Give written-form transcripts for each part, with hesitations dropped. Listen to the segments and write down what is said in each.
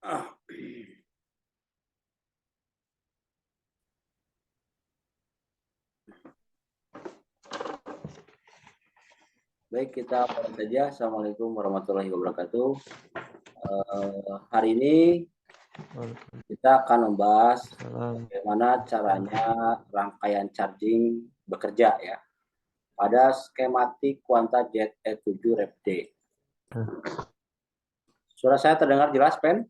Baik, kita mulai saja. Assalamualaikum warahmatullahi wabarakatuh. Hari ini kita akan membahas bagaimana caranya rangkaian charging bekerja ya pada skematik Quanta Jet E7 Rev D. Suara saya terdengar jelas, Pen?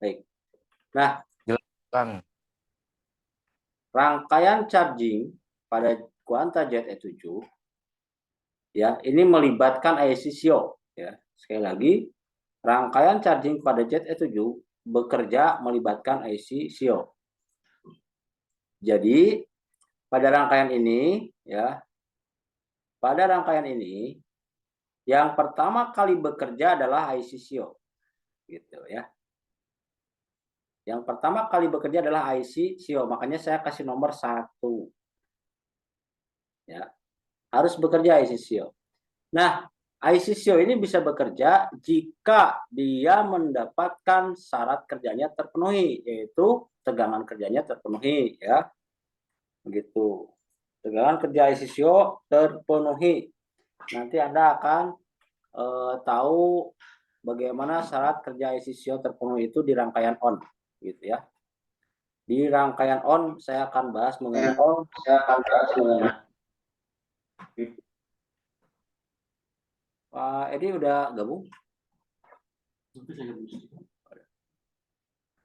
Baik. Nah, Jelaskan. rangkaian charging pada Quanta Jet E7 ya, ini melibatkan IC SIO ya. Sekali lagi, rangkaian charging pada Jet E7 bekerja melibatkan IC SIO. Jadi, pada rangkaian ini ya, pada rangkaian ini yang pertama kali bekerja adalah IC SIO. Gitu ya. Yang pertama kali bekerja adalah IC SIO, makanya saya kasih nomor 1. Ya. Harus bekerja IC SIO. Nah, IC SIO ini bisa bekerja jika dia mendapatkan syarat kerjanya terpenuhi, yaitu tegangan kerjanya terpenuhi ya. Begitu. Tegangan kerja IC SIO terpenuhi. Nanti Anda akan tahu bagaimana syarat kerja IC SIO terpenuhi itu di rangkaian on gitu ya. Di rangkaian on saya akan bahas mengenai Pak Edi udah gabung?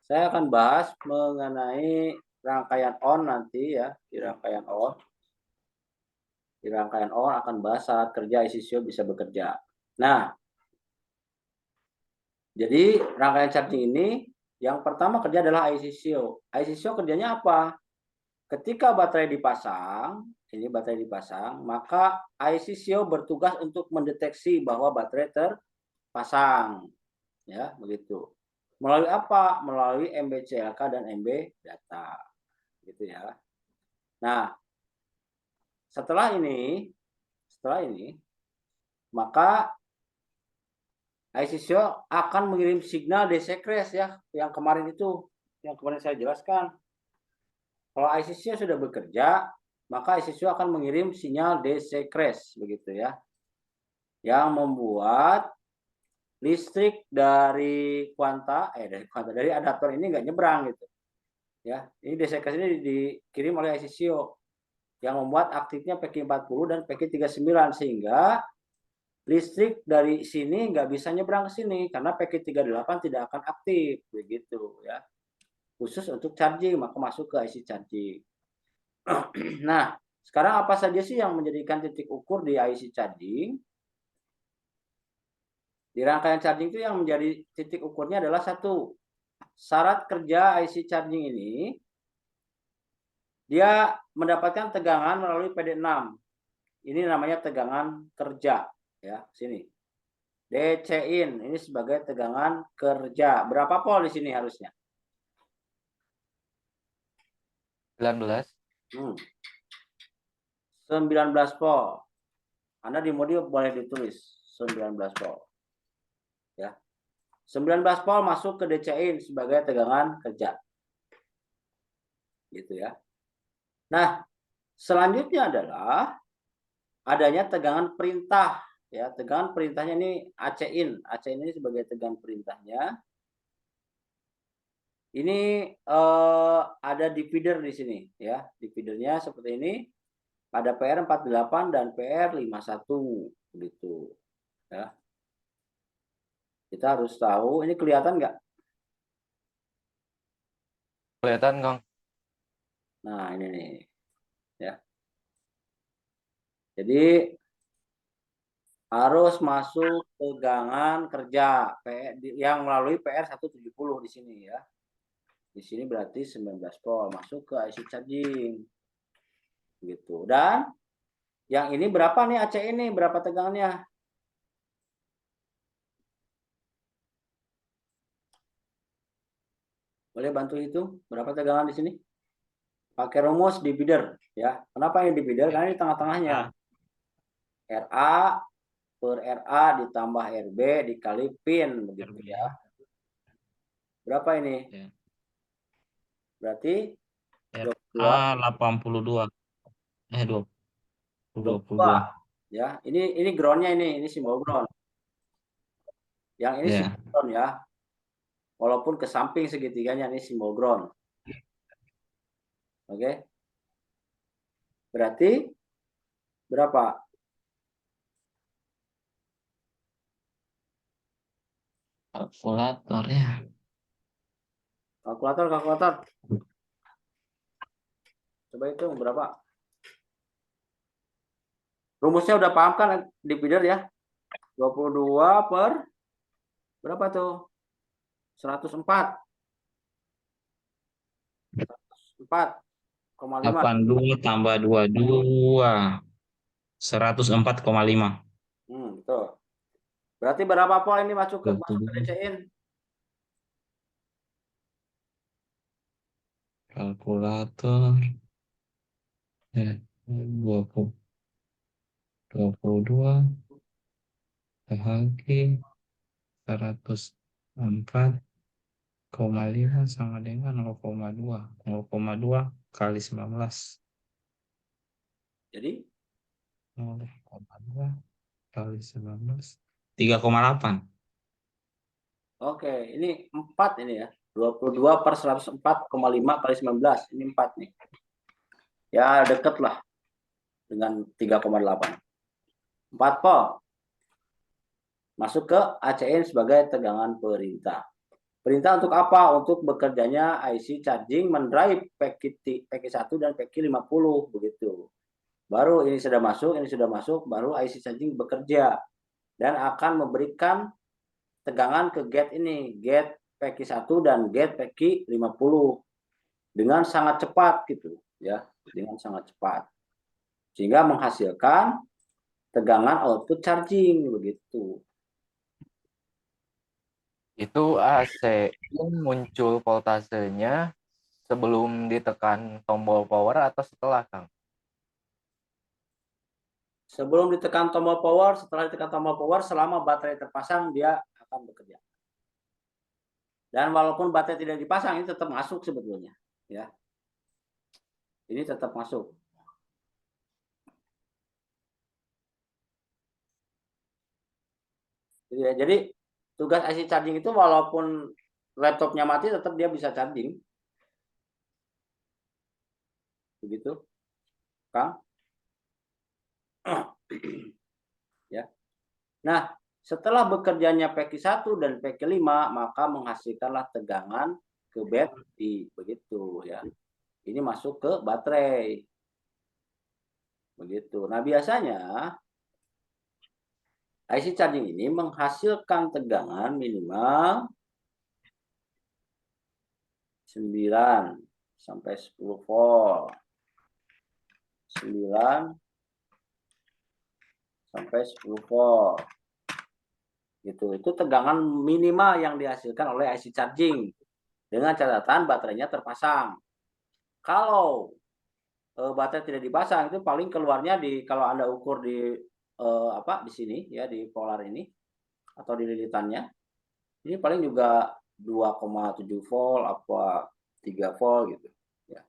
Saya akan bahas mengenai rangkaian on nanti ya, di rangkaian on. Di rangkaian on akan bahas syarat kerja IC SIO bisa bekerja. Nah, jadi rangkaian charging ini yang pertama kerja adalah IC SIO. IC SIO kerjanya apa? Ketika baterai dipasang, ini baterai dipasang, maka IC SIO bertugas untuk mendeteksi bahwa baterai terpasang. Ya, begitu. Melalui apa? Melalui MBCLK dan MB data. Gitu ya. Nah, setelah ini maka IC SIO akan mengirim signal DC crash ya, yang kemarin saya jelaskan. Kalau IC SIO sudah bekerja, maka IC SIO akan mengirim sinyal DC crash begitu ya. Yang membuat listrik dari dari adaptor ini nggak nyebrang gitu. Ya, ini DC crash ini dikirim oleh IC SIO yang membuat aktifnya PQ40 dan PQ39 sehingga listrik dari sini nggak bisa nyebrang ke sini karena PQ38 tidak akan aktif begitu ya. Khusus untuk charging maka masuk ke IC charging. Nah, sekarang apa saja sih yang menjadikan titik ukur di IC charging? Di rangkaian charging itu yang menjadi titik ukurnya adalah satu, syarat kerja IC charging ini dia mendapatkan tegangan melalui PD6. Ini namanya tegangan kerja ya, sini. DC in ini sebagai tegangan kerja. Berapa volt di sini harusnya? 19. 19 volt. Anda di modul boleh ditulis 19 volt. Ya. 19 volt masuk ke DC in sebagai tegangan kerja. Gitu ya. Nah, selanjutnya adalah adanya tegangan perintah ya. Tegangan perintahnya ini AC in. AC in ini sebagai tegangan perintahnya. Ini ada divider di sini ya. Dividernya seperti ini. Ada PR48 dan PR51 gitu ya. Kita harus tahu ini kelihatan nggak? Kelihatan, Kang. Nah, ini nih. Ya. Jadi harus masuk tegangan kerja yang melalui PR170 di sini ya. Di sini berarti 19 volt masuk ke IC charging. Gitu. Dan yang ini berapa nih AC ini? Berapa tegangannya? Boleh bantu itu? Berapa tegangan di sini? Pakai rumus divider ya. Kenapa ini divider? Karena ini tengah-tengahnya. RA per RA ditambah RB dikali pin begitu RB. ya. Berapa ini? Ya. Berarti RA 82. 22. Ya, ini groundnya ini simbol ground. Yang ini Ya. simbol ground ya. Walaupun ke samping segitiganya ini simbol ground. Oke. Berarti berapa? Kalkulatornya. Kalkulator. Coba hitung berapa? Rumusnya udah paham kan divider ya? 22 per berapa tuh? 104. 104,5. 82 tambah 22. 104,5. Betul. Berarti berapa volt ini masuk ke DC-in? Kalkulator. Ya, 22 bahagi 104,5 sama dengan 0,2. 0,2 kali 19. Jadi 0,2 kali 19. 3,8. oke, ini 4 ini ya. 22 per 104,5 kali 19. Ini 4 nih. Ya, deket lah dengan 3,8. 4 volt. Masuk ke ACN sebagai tegangan perintah. Perintah untuk apa? Untuk bekerjanya IC charging mendrive PQ1 dan PQ50 begitu. Baru ini sudah masuk, baru IC charging bekerja dan akan memberikan tegangan ke gate ini, gate PQ1 dan gate PQ50 dengan sangat cepat gitu ya, dengan sangat cepat. Sehingga menghasilkan tegangan output charging begitu. Itu AC muncul voltasenya sebelum ditekan tombol power atau setelah, Kang? Sebelum ditekan tombol power, setelah ditekan tombol power, selama baterai terpasang dia akan bekerja. Dan walaupun baterai tidak dipasang, ini tetap masuk sebetulnya, ya. Ini tetap masuk. Jadi tugas IC charging itu walaupun laptopnya mati, tetap dia bisa charging. Begitu, Kang. Ya. Nah, setelah bekerjanya PQ1 dan PQ5, maka menghasilkanlah tegangan ke baterai, begitu ya. Ini masuk ke baterai. Begitu. Nah, biasanya IC charging ini menghasilkan tegangan minimal 9 sampai 10 volt. 9 sampai 10 volt. Gitu. Itu tegangan minimal yang dihasilkan oleh IC charging dengan catatan baterainya terpasang. Kalau baterai tidak dipasang, itu paling keluarnya kalau Anda ukur di di sini ya, di polar ini atau di lilitannya, ini paling juga 2,7 volt apa 3 volt gitu ya.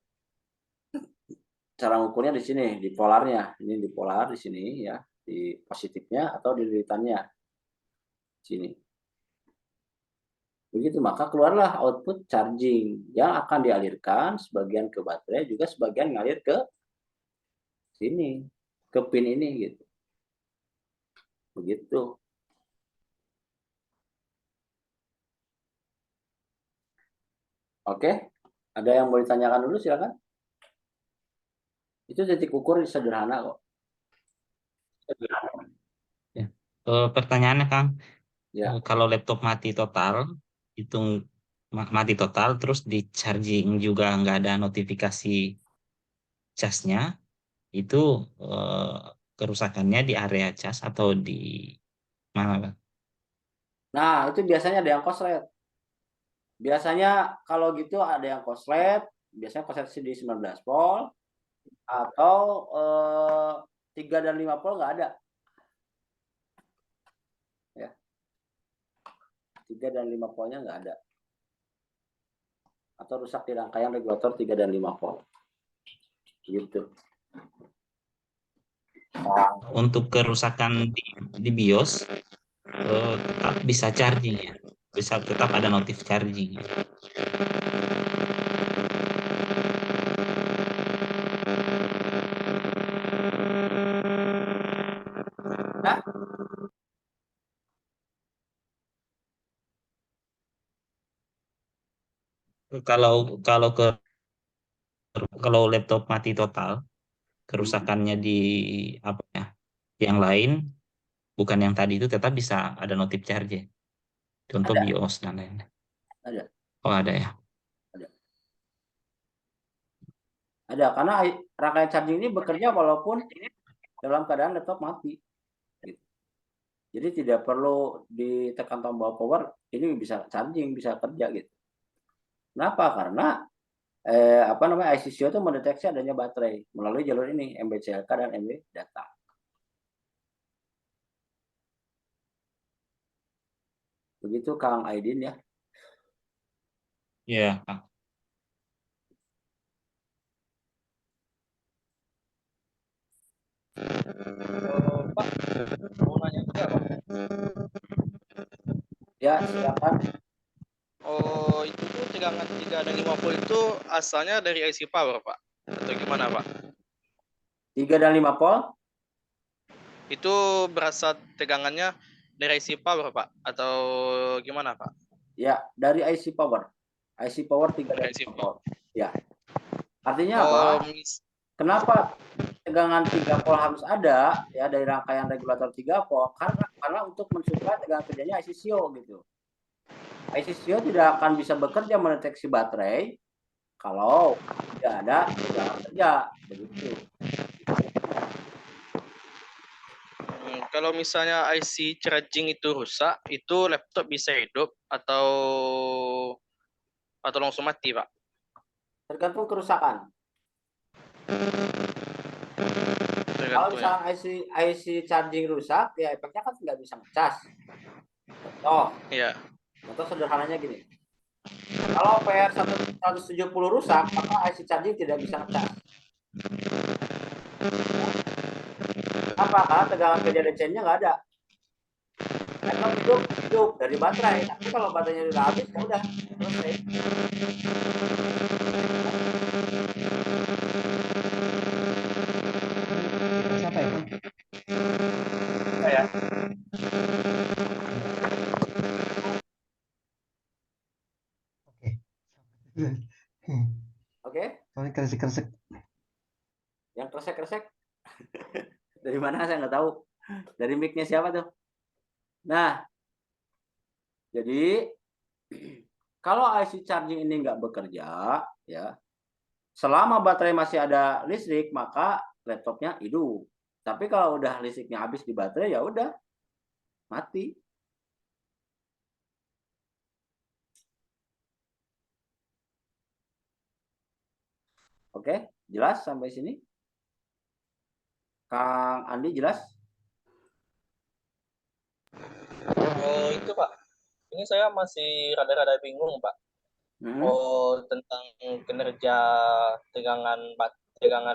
Cara ukurnya di sini, di polarnya. Ini di polar di sini ya, di positifnya atau di lilitannya. Sini. Begitu, maka keluarlah output charging yang akan dialirkan sebagian ke baterai, juga sebagian ngalir ke sini, ke pin ini gitu. Begitu. Oke, ada yang mau ditanyakan dulu, silakan. Itu titik ukur sederhana kok. Sederhana. Ya. Pertanyaannya, Kang, Ya. kalau laptop mati total, hitung mati total, terus di charging juga nggak ada notifikasi casnya, itu kerusakannya di area cas atau di mana, Bang? Nah, itu biasanya ada yang korslet. Biasanya kalau gitu ada yang korslet, biasanya korslet di 19 volt atau 3 dan 5 volt nggak ada. 3 dan 5 voltnya nggak ada. Atau rusak di rangkaian regulator 3 dan 5 volt. Gitu. Untuk kerusakan di BIOS tetap bisa charging ya. Bisa tetap ada notif charging. Kalau kalau laptop mati total, kerusakannya di apa ya? Yang lain bukan yang tadi itu tetap bisa ada notif charge. Contoh Ada. BIOS dan lain. Ada. Oh, ada ya. Ada, karena rangkaian charging ini bekerja walaupun dalam keadaan laptop mati. Gitu. Jadi tidak perlu ditekan tombol power, ini bisa charging, bisa kerja gitu. Kenapa? Karena ICCO itu mendeteksi adanya baterai melalui jalur ini, MBCLK dan MB data. Begitu Kang Aidin ya. Iya, Kang. Pak, mau nanya juga, Pak. Ya, silakan. Oh, itu tuh tegangan 3 dan 5 volt itu asalnya dari IC power, Pak? Atau gimana, Pak? 3 dan 5 volt? Itu berasal tegangannya dari IC power, Pak? Atau gimana, Pak? Ya, dari IC power. IC power 3 dan Dari IC 5 power. volt. Ya. Artinya Oh, apa? Kenapa tegangan 3 volt harus ada ya dari rangkaian regulator 3 volt? Karena untuk mensuplai tegangan kerjanya ICCO gitu. ICCO tidak akan bisa bekerja mendeteksi baterai kalau tidak ada tegangan kerja begitu. Kalau misalnya IC charging itu rusak, itu laptop bisa hidup atau langsung mati, Pak? Tergantung kerusakan. Kalau misalnya IC charging rusak, ya efeknya kan nggak bisa ngecas. Iya. Contoh sederhananya gini. Kalau PR 170 rusak, maka IC charging tidak bisa ngecas. Apa? Karena tegangan kerja DC-nya nggak ada. Laptop hidup dari baterai. Tapi kalau baterainya udah habis, ya udah selesai. Siapa ya? Saya. Oke. Soalnya kresek-kresek. Yang kresek-kresek dari mana saya nggak tahu. Dari mic-nya siapa tuh? Nah, jadi kalau IC charging ini nggak bekerja, ya selama baterai masih ada listrik, maka laptopnya hidup. Tapi kalau udah listriknya habis di baterai, ya udah mati. Oke, jelas sampai sini? Kang Andi jelas? Oh, itu, Pak. Ini saya masih rada-rada bingung, Pak. Oh, tentang kinerja tegangan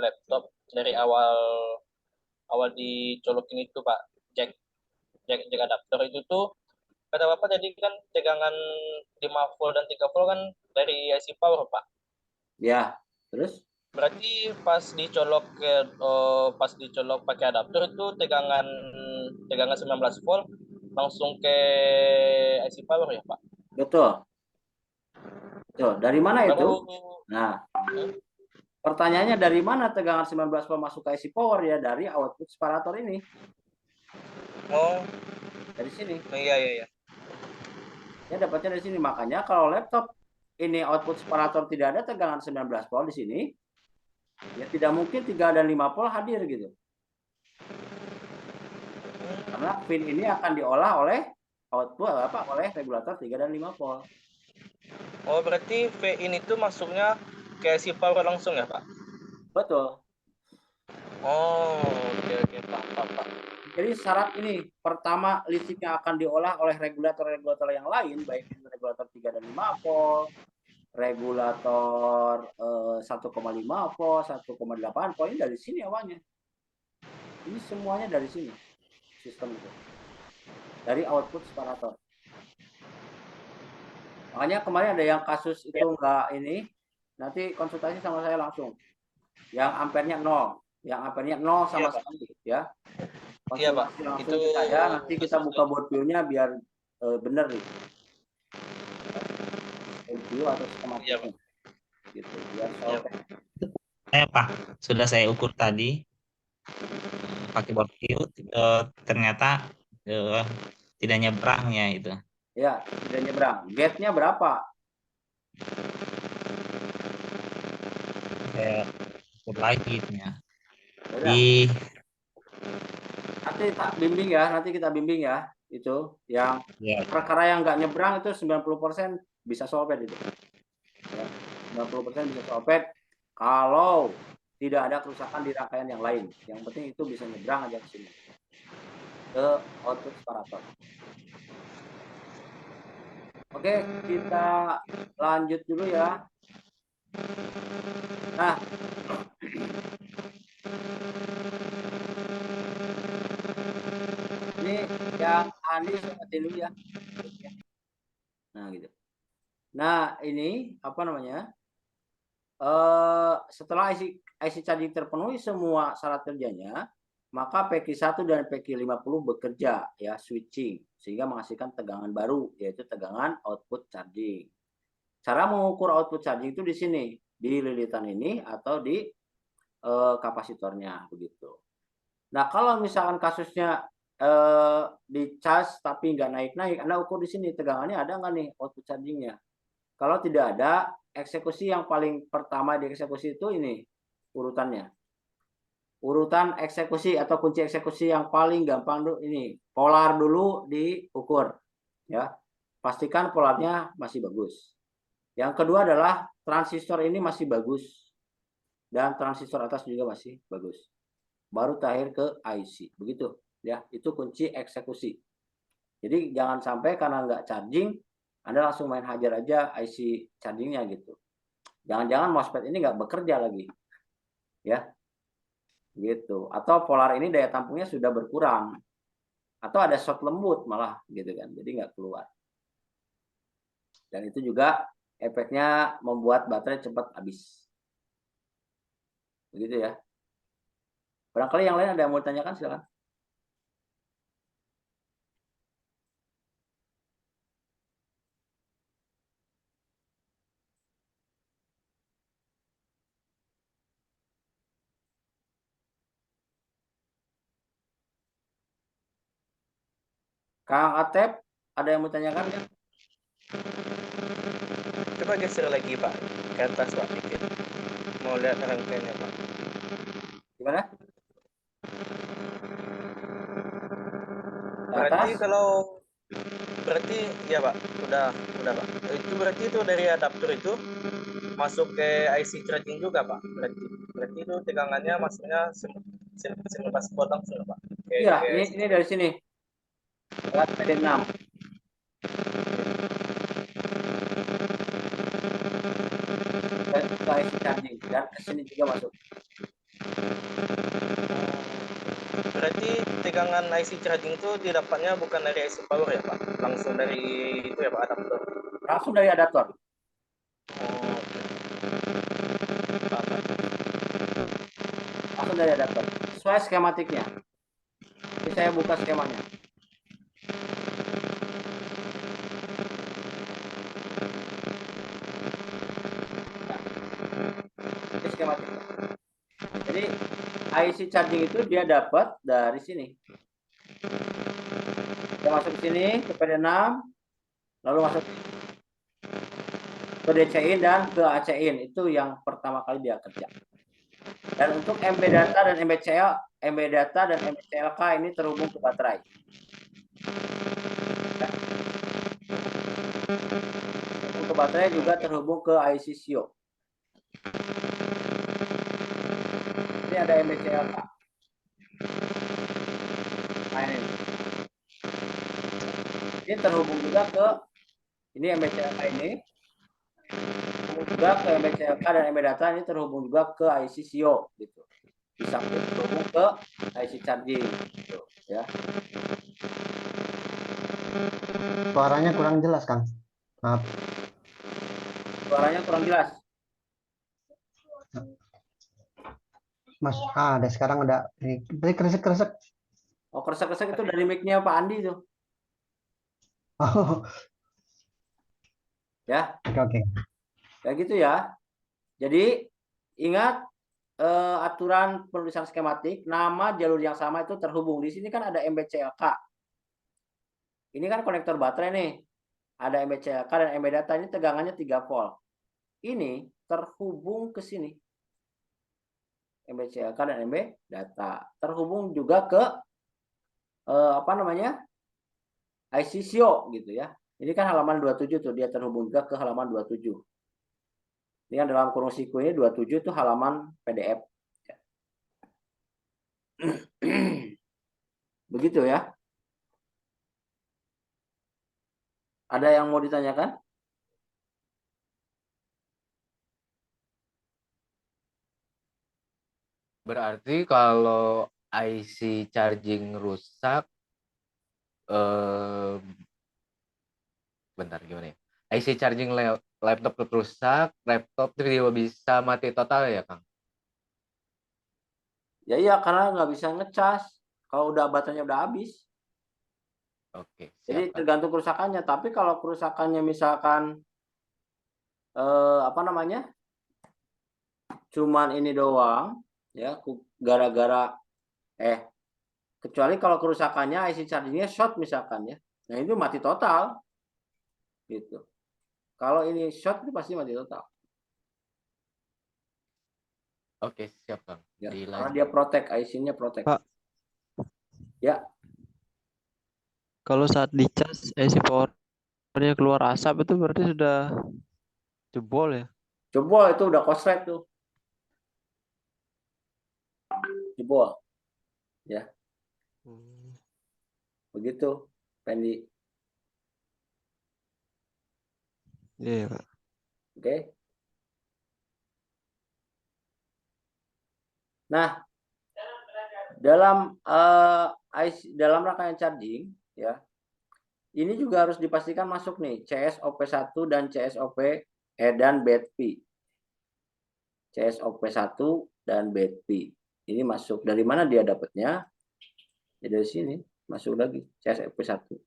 laptop dari awal dicolokin itu, Pak. Jack adapter itu tuh kata Bapak tadi kan tegangan 5 volt dan 3 volt kan dari IC power, Pak. Ya, terus? Berarti pas dicolok pakai adapter itu tegangan 19 volt langsung ke IC power ya, Pak? Betul. Tuh, dari mana itu? Nah, pertanyaannya dari mana tegangan 19 volt masuk ke IC power ya? Dari output separator ini. Oh, dari sini. Iya. Ya dapatnya dari sini. Makanya kalau laptop ini output separator tidak ada tegangan 19 volt di sini, ya tidak mungkin 3 dan 5 volt hadir gitu. Karena pin ini akan diolah oleh output oleh regulator 3 dan 5 volt. Oh, berarti V-in itu masuknya ke IC power langsung ya, Pak? Betul. Oh, oke, Pak. Jadi syarat ini, pertama listrik yang akan diolah oleh regulator-regulator yang lain, baik itu regulator 3 dan 5 volt, regulator 1,5 volt, 1,8 volt, ini dari sini awalnya. Ini semuanya dari sini, sistem itu. Dari output separator. Makanya kemarin ada yang kasus itu enggak ini, nanti konsultasi sama saya langsung. Yang ampernya 0, yang ampernya 0 sama sekali ya. Iya, Pak. Konsultasi langsung Itu ke saya, nanti kita buka board view-nya biar benar nih. Board view atau skematiknya. Iya, Pak. Gitu, biar Iya, solve. Pak, sudah saya ukur tadi pakai board view, ternyata tidak nyebrangnya itu. Ya, tidak nyebrang. Gate-nya berapa? Saya ukur lagi itunya. Udah. Di Nanti tak bimbing ya, nanti kita bimbing ya. Itu yang ya, perkara yang nggak nyebrang itu 90% bisa solved itu. Ya, 90% bisa solved kalau tidak ada kerusakan di rangkaian yang lain. Yang penting itu bisa nyebrang aja ke sini. Ke output separator. Oke, kita lanjut dulu ya. Nah, ini yang Andi ingetin dulu ya. Nah, gitu. Nah, ini apa namanya? Setelah IC charging terpenuhi semua syarat kerjanya, maka PQ1 dan PQ50 bekerja ya, switching sehingga menghasilkan tegangan baru, yaitu tegangan output charging. Cara mengukur output charging itu di sini, di lilitan ini atau di kapasitornya begitu. Nah, kalau misalkan kasusnya di charge tapi nggak naik-naik, Anda ukur di sini tegangannya ada nggak nih output chargingnya. Kalau tidak ada, eksekusi yang paling pertama dieksekusi itu ini urutannya. Urutan eksekusi atau kunci eksekusi yang paling gampang ini, polar dulu diukur ya. Pastikan polarnya masih bagus. Yang kedua adalah transistor ini masih bagus dan transistor atas juga masih bagus. Baru terakhir ke IC, begitu ya. Itu kunci eksekusi. Jadi jangan sampai karena nggak charging Anda langsung main hajar aja IC chargingnya gitu. Jangan-jangan MOSFET ini nggak bekerja lagi, ya, gitu. Atau polar ini daya tampungnya sudah berkurang, atau ada short lembut malah, gitu kan. Jadi nggak keluar. Dan itu juga efeknya membuat baterai cepat habis. Begitu ya. Barangkali yang lain ada yang mau ditanyakan, silakan. Kang Atep, ada yang mau tanyakan ya? Coba geser lagi, Pak. Ke atas, Pak, dikit. Mau lihat rangkaiannya, Pak. Gimana? Ke Berarti atas? kalau berarti ya, Pak. Udah, Pak. Itu berarti itu dari adaptor itu masuk ke IC charging juga, Pak. Berarti itu tegangannya masuknya 19 volt langsung, Pak. Iya, ini dari sini. Lewat PD6. Ke IC charging dan ke sini juga masuk. Berarti tegangan IC charging itu didapatnya bukan dari IC power ya, Pak? Langsung dari itu ya, Pak, adaptor. Langsung dari adaptor. Oh, Langsung dari adaptor. Sesuai skematiknya. Ini saya buka skemanya. Nah, ini skematiknya. Jadi IC charging itu dia dapat dari sini. Dia masuk ke sini ke PD6, lalu masuk ke DC-in dan ke AC-in. Itu yang pertama kali dia kerja. Dan untuk MB data dan MB data dan MBCLK ini terhubung ke baterai. Terhubung ke baterai juga terhubung ke IC SIO. Ini ada MBCLK. Nah, ini terhubung juga ke ini MBCLK ini, terhubung juga ke MBCLK dan MB data ini terhubung juga ke IC SIO gitu. Di samping terhubung ke IC charging gitu, ya. Suaranya kurang jelas, Kang. Maaf. Suaranya kurang jelas. Mas, ada sekarang ada ini kresek-kresek. Oh, kresek-kresek itu dari mic-nya Pak Andi tuh, Oh, ya. oke. Kayak gitu ya. Jadi ingat aturan penulisan skematik, nama jalur yang sama itu terhubung. Di sini kan ada MBCLK. Ini kan konektor baterai nih. Ada MBCLK dan MB data, ini tegangannya 3 volt. Ini terhubung ke sini. MBCLK dan MB data. Terhubung juga ke apa namanya? IC SIO gitu ya. Ini kan halaman 27 tuh, dia terhubung juga ke halaman 27. Ini kan dalam kurung siku ini 27 itu halaman PDF. Begitu ya. Ada yang mau ditanyakan? Berarti kalau IC charging rusak, eh, bentar gimana ya? IC charging laptop rusak, laptop juga bisa mati total ya, Kang? Ya iya, karena nggak bisa ngecas kalau udah baterainya udah habis. Oke, Jadi siap, Kang. tergantung kerusakannya. Tapi kalau kerusakannya misalkan apa namanya, cuman ini doang, ya gara-gara kecuali kalau kerusakannya IC chargingnya short misalkan ya, nah itu mati total, gitu. Kalau ini short itu pasti mati total. Oke, siap, Kang. Ya, karena Dilanjut. dia protect, IC-nya protect. Pak. Ya. Kalau saat dicas IC powernya keluar asap itu berarti sudah jebol ya? Jebol itu udah korslet tuh. Jebol. Ya. Begitu, Pendi. Iya, Pak. Oke. Nah, dalam dalam rangkaian charging ya, ini juga harus dipastikan masuk nih CSOP1 dan CSOP dan BEDP. CSOP1 dan BEDP. Ini masuk. Dari mana dia dapatnya? Ya dari sini, masuk lagi CSOP1.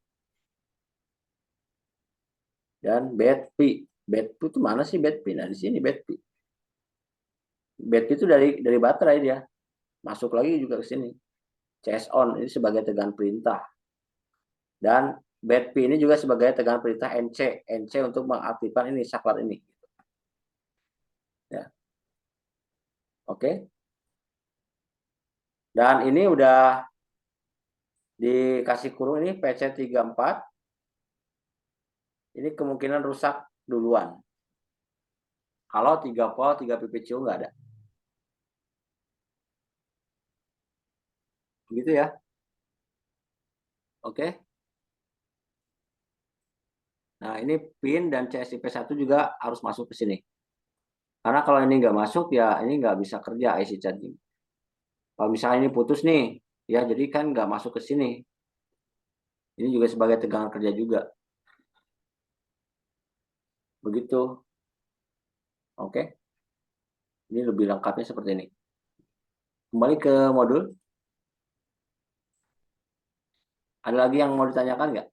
Dan BEDP. BEDP itu mana sih BEDP? Nah, di sini BEDP. BEDP itu dari baterai dia. Masuk lagi juga ke sini. CS on ini sebagai tegangan perintah. Dan BEDP ini juga sebagai tegangan perintah NC. NC untuk mengaktifkan ini saklar ini. Ya. Oke. Dan ini udah dikasih kurung ini PC34. Ini kemungkinan rusak duluan. Kalau 3 volt 3 PPCU nggak ada. Begitu ya. Oke. Nah, ini pin dan CSIP1 juga harus masuk ke sini. Karena kalau ini nggak masuk, ya ini nggak bisa kerja IC charging. Kalau misalnya ini putus nih, ya jadi kan nggak masuk ke sini. Ini juga sebagai tegangan kerja juga. Begitu. Oke. Ini lebih lengkapnya seperti ini. Kembali ke modul. Ada lagi yang mau ditanyakan nggak?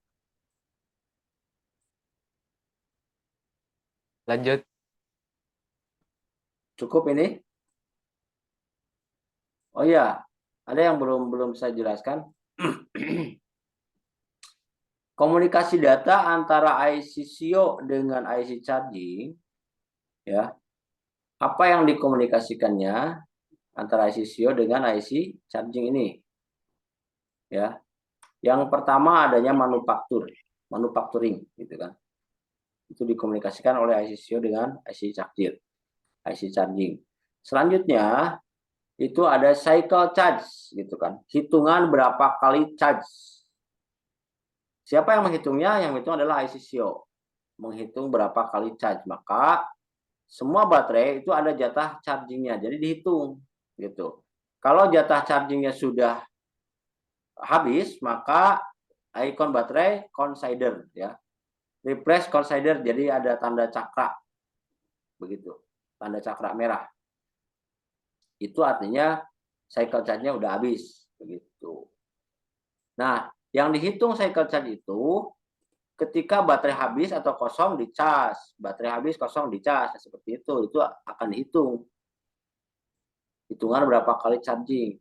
Lanjut. Cukup ini? Oh iya, ada yang belum saya jelaskan. Komunikasi data antara IC SIO dengan IC charging, ya. Apa yang dikomunikasikannya antara IC SIO dengan IC charging ini? Ya. Yang pertama adanya manufacturing gitu kan. Itu dikomunikasikan oleh IC SIO dengan IC charging. Selanjutnya itu ada cycle charge gitu kan. Hitungan berapa kali charge. Siapa yang menghitungnya? Yang menghitung adalah ICCO. Menghitung berapa kali charge. Maka semua baterai itu ada jatah chargingnya. Jadi dihitung gitu. Kalau jatah chargingnya sudah habis, maka icon baterai consider ya. Replace consider, jadi ada tanda cakra. Begitu. Tanda cakra merah. Itu artinya cycle charge-nya udah habis begitu. Nah, yang dihitung cycle charge itu ketika baterai habis atau kosong dicas, baterai habis kosong dicas, seperti itu akan dihitung. Hitungan berapa kali charging.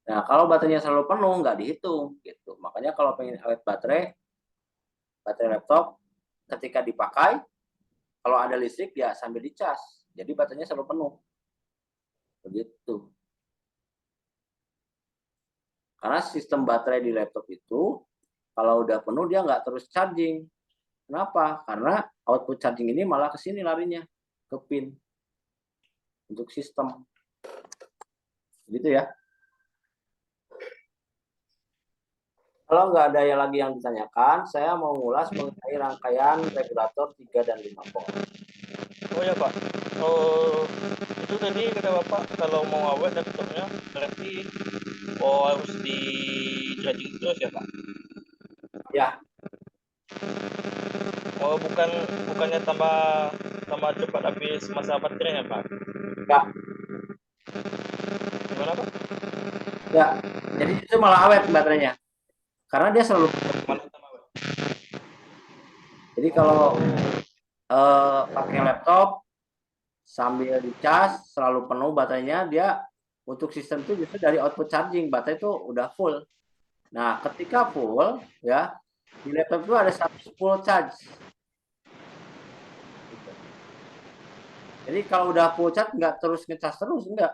Nah, kalau baterainya selalu penuh nggak dihitung gitu. Makanya kalau pengen awet baterai laptop ketika dipakai, kalau ada listrik ya sambil dicas. Jadi baterainya selalu penuh. Begitu. Karena sistem baterai di laptop itu kalau udah penuh dia nggak terus charging. Kenapa? Karena output charging ini malah ke sini larinya, ke pin untuk sistem. Gitu ya. Kalau nggak ada yang lagi yang ditanyakan, saya mau ngulas mengenai rangkaian regulator 3 dan 5 volt. Oh ya Pak, oh itu tadi kata Bapak kalau mau awet laptopnya berarti harus di charging terus ya Pak? Ya. Oh bukannya tambah cepat habis masa baterainya Pak? Ya. Gimana Pak? Ya. Jadi itu malah awet baterainya. Karena dia selalu Malah tambah awet. Jadi kalau pakai laptop sambil dicas selalu penuh baterainya, dia untuk sistem itu justru dari output charging baterai itu udah full. Nah, ketika full ya di laptop itu ada 100 full charge. Jadi kalau udah full charge nggak terus ngecas terus, enggak.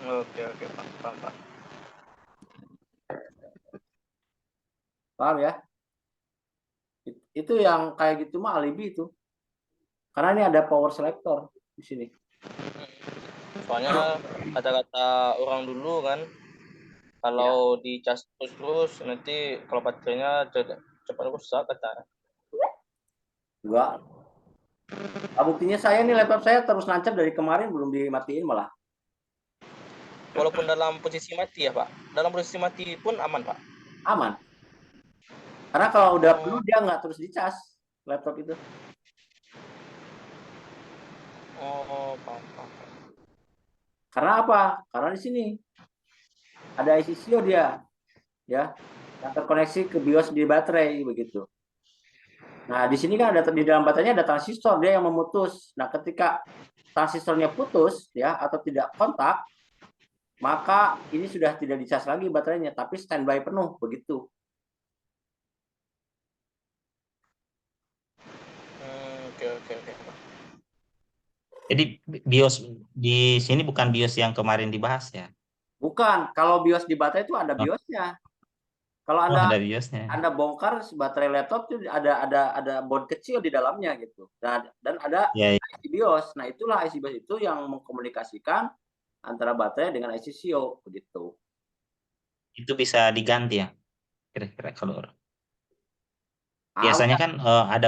Oke Pak, paham Pak. Paham ya? Itu yang kayak gitu mah alibi itu. Karena ini ada power selector di sini. Soalnya kata-kata orang dulu kan, kalau dicas terus nanti kalau baterainya cepat rusak kata. Enggak. Nah, buktinya saya nih laptop saya terus nancap dari kemarin belum dimatiin malah. Walaupun dalam posisi mati ya Pak, dalam posisi mati pun aman Pak? Aman. Karena kalau udah penuh dia nggak terus dicas laptop itu. Oh, paham. Karena apa? Karena di sini ada ICCO dia, ya, yang terkoneksi ke BIOS di baterai begitu. Nah, di sini kan ada di dalam baterainya ada transistor dia yang memutus. Nah, ketika transistornya putus ya atau tidak kontak, maka ini sudah tidak dicas lagi baterainya, tapi standby penuh begitu. Oke. Jadi BIOS di sini bukan BIOS yang kemarin dibahas ya? Bukan, kalau BIOS di baterai itu ada BIOSnya. Kalau Ada BIOSnya. Anda bongkar baterai laptop itu ada board kecil di dalamnya gitu. Dan ada Ya, IC BIOS. Nah, itulah IC BIOS itu yang mengkomunikasikan antara baterai dengan IC CO begitu. itu bisa diganti ya? Kira-kira kalau biasanya kan ada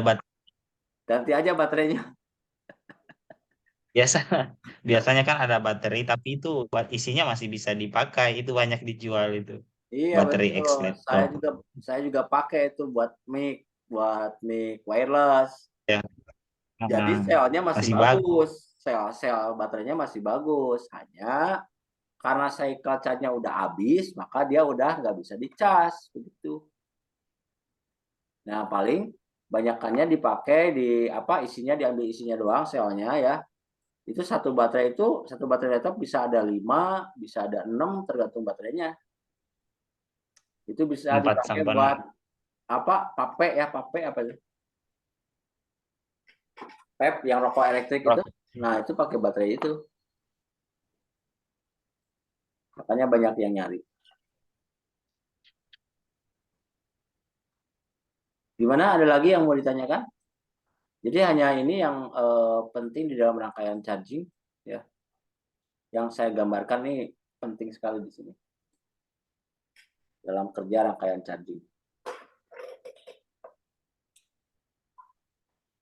Ganti aja baterainya. biasanya kan ada baterai tapi itu buat isinya masih bisa dipakai, itu banyak dijual itu. Iya Baterai X betul. laptop. Saya juga pakai itu buat mic wireless. Ya. Jadi selnya masih masih bagus. Sel baterainya masih bagus. Hanya karena cycle charge-nya udah habis, maka dia udah nggak bisa dicas begitu. Nah, paling banyakannya dipakai di isinya diambil isinya doang selnya ya. Itu satu baterai laptop bisa ada 5, bisa ada 6 tergantung baterainya. Itu bisa 4 dipakai sampai buat pape apa itu? Pep yang rokok elektrik itu. Nah, itu pakai baterai itu. Makanya banyak yang nyari. Gimana? Ada lagi yang mau ditanyakan? Jadi hanya ini yang penting di dalam rangkaian charging ya. Yang saya gambarkan ini penting sekali di sini. Dalam kerja rangkaian charging.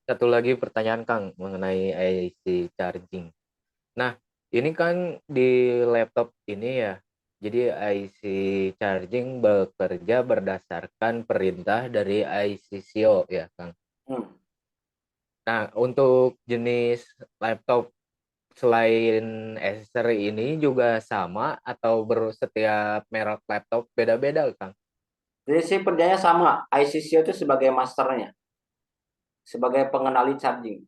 Satu lagi pertanyaan Kang mengenai IC charging. Nah, ini kan di laptop ini ya. Jadi IC charging bekerja berdasarkan perintah dari IC CEO ya, Kang. Nah, untuk jenis laptop selain Acer ini juga sama atau setiap merek laptop beda-beda, Kang? Prinsip kerjanya sama. ICCO itu sebagai masternya. Sebagai pengenali charging.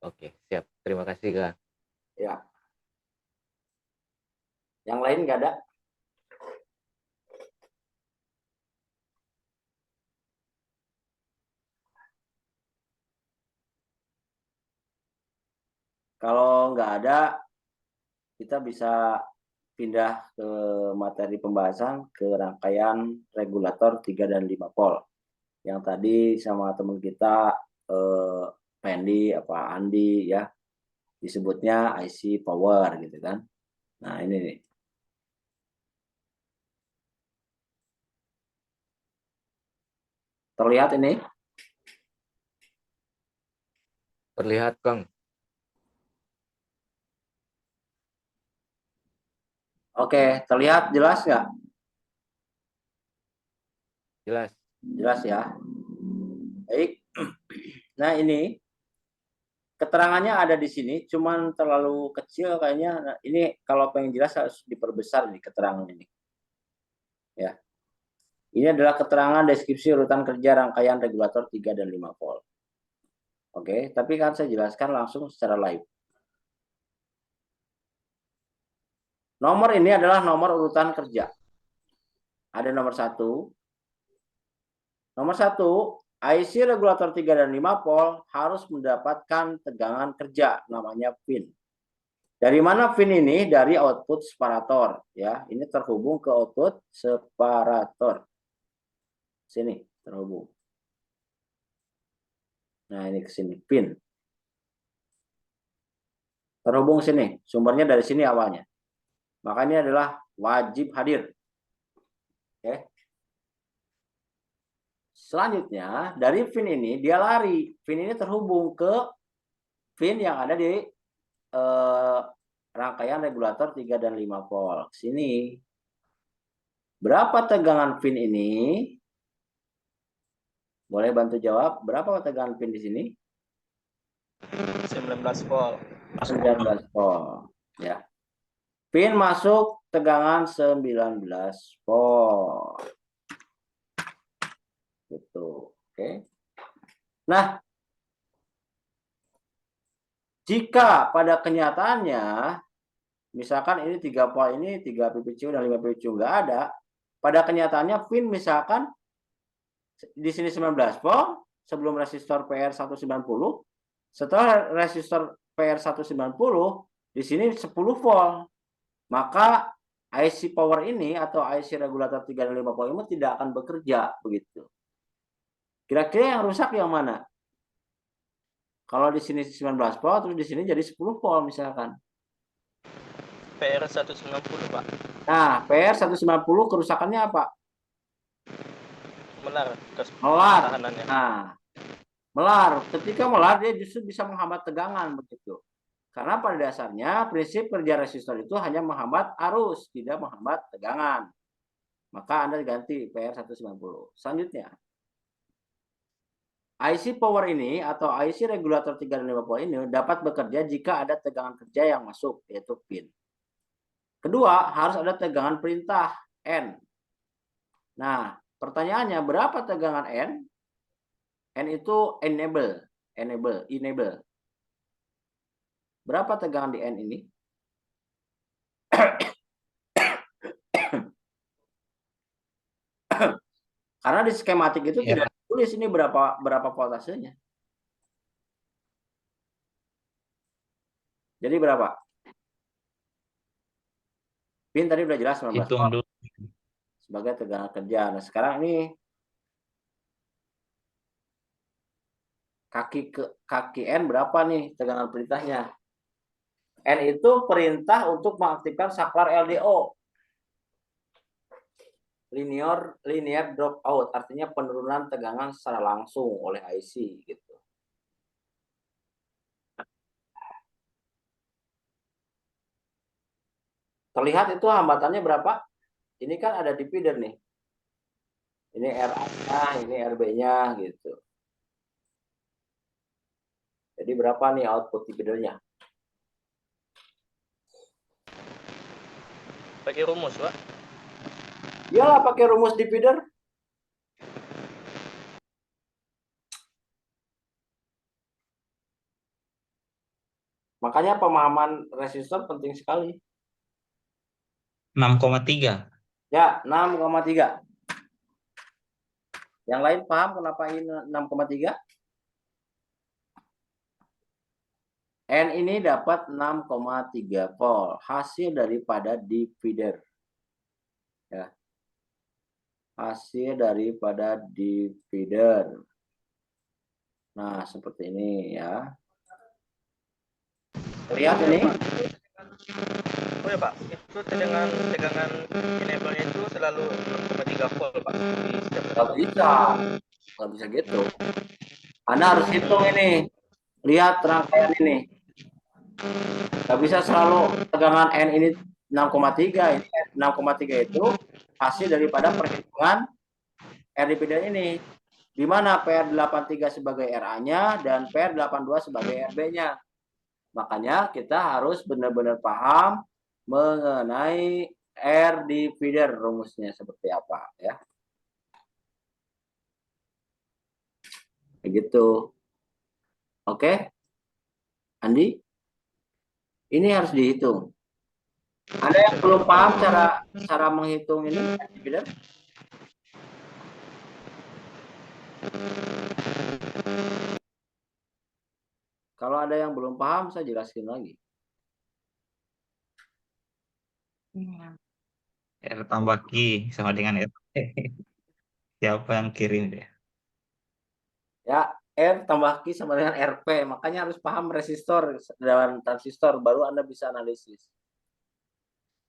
Oke, siap. Terima kasih, Kang. Ya. Yang lain nggak ada? Kalau nggak ada, kita bisa pindah ke materi pembahasan ke rangkaian regulator 3 dan 5 volt. Yang tadi sama teman kita Pendi apa Andi ya disebutnya IC power gitu kan. Nah, ini nih. Terlihat ini? Terlihat, Kang. Oke, terlihat jelas nggak? Jelas. Jelas ya. Baik. Nah, ini keterangannya ada di sini, cuman terlalu kecil kayaknya. Nah, ini kalau pengen jelas harus diperbesar nih keterangan ini. Ya. Ini adalah keterangan deskripsi urutan kerja rangkaian regulator 3 dan 5 volt. Oke, tapi kan saya jelaskan langsung secara live. Nomor ini adalah nomor urutan kerja. Ada nomor 1. Nomor 1, IC regulator 3 dan 5 volt harus mendapatkan tegangan kerja namanya pin. Dari mana pin ini? Dari output separator ya. Ini terhubung ke output separator. Sini terhubung. Nah, ini ke sini pin. Terhubung sini. Sumbernya dari sini awalnya. Makanya adalah wajib hadir. Oke. Selanjutnya, dari pin ini dia lari. Pin ini terhubung ke pin yang ada di rangkaian regulator 3 dan 5 volt. Sini. Berapa tegangan pin ini? Boleh bantu jawab, berapa tegangan pin di sini? 19 volt. 19 volt. Ya. Pin masuk tegangan 19 volt. Gitu. Oke. Nah, jika pada kenyataannya misalkan ini 3 volt ini 3 PPCU dan 5 PPCU nggak ada, pada kenyataannya pin misalkan di sini 19 volt sebelum resistor PR190, setelah resistor PR190 di sini 10 volt. Maka IC power ini atau IC regulator 3 dan 5 volt ini tidak akan bekerja begitu. Kira-kira yang rusak yang mana? Kalau di sini 19 volt terus di sini jadi 10 volt misalkan. PR190, Pak. Nah, PR190 kerusakannya apa? Melar. Melar. Tahanannya. Nah, melar. Ketika melar dia justru bisa menghambat tegangan begitu. Karena pada dasarnya prinsip kerja resistor itu hanya menghambat arus, tidak menghambat tegangan. Maka Anda ganti PR190. Selanjutnya, IC power ini atau IC regulator 3 dan 5 volt ini dapat bekerja jika ada tegangan kerja yang masuk, yaitu pin. Kedua, harus ada tegangan perintah N. Nah, pertanyaannya berapa tegangan N? N itu enable. Berapa tegangan di N ini? Karena di skematik itu Ya, tidak tulis ini berapa voltasenya. Jadi berapa? Pin tadi udah jelas 19 hitung volt dulu. sebagai tegangan kerja. Nah, sekarang ini kaki N berapa nih tegangan perintahnya? N itu perintah untuk mengaktifkan saklar LDO. Linear drop out, artinya penurunan tegangan secara langsung oleh IC gitu. Terlihat itu hambatannya berapa? Ini kan ada divider nih. Ini RA-nya, ini RB-nya gitu. Jadi berapa nih output dividernya? Pakai rumus, Pak. Iyalah pakai rumus divider. Makanya pemahaman resistor penting sekali. 6,3. Ya, 6,3. Yang lain paham kenapa ini 6,3? N ini dapat 6,3 volt hasil daripada divider. Ya. Hasil daripada divider. Nah, seperti ini ya. Lihat ini. Oh ya Pak, itu tegangan enable-nya itu selalu 6,3 volt Pak. Di setiap Nggak bisa. Nggak bisa gitu. Anda harus hitung ini. Lihat rangkaian ini. Nggak bisa selalu tegangan N ini 6,3. Ini 6,3 itu hasil daripada perhitungan R divider ini. Di mana PR83 sebagai RA-nya dan PR82 sebagai RB-nya. Makanya kita harus benar-benar paham mengenai R divider rumusnya seperti apa ya. Begitu. Oke. Andi, ini harus dihitung. Ada yang belum paham cara menghitung ini R divider? Kalau ada yang belum paham, saya jelaskan lagi. R tambah Q sama dengan R. Siapa yang kirim deh? Ya, R tambah Q sama dengan RP. Makanya harus paham resistor dan transistor, baru Anda bisa analisis.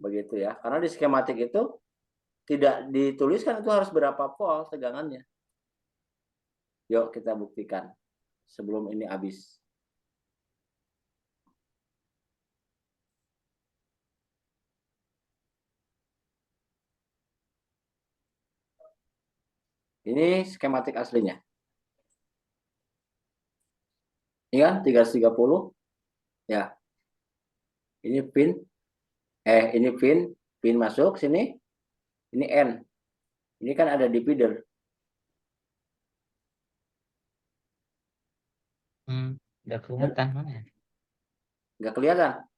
Begitu ya. Karena di skematik itu tidak dituliskan itu harus berapa volt tegangannya. Yuk kita buktikan sebelum ini habis. Ini skematik aslinya. Ini kan 330. Ya. Ini pin. Ini pin masuk sini. Ini N. Ini kan ada divider. Udah kelihatan mana ya? Nggak kelihatan.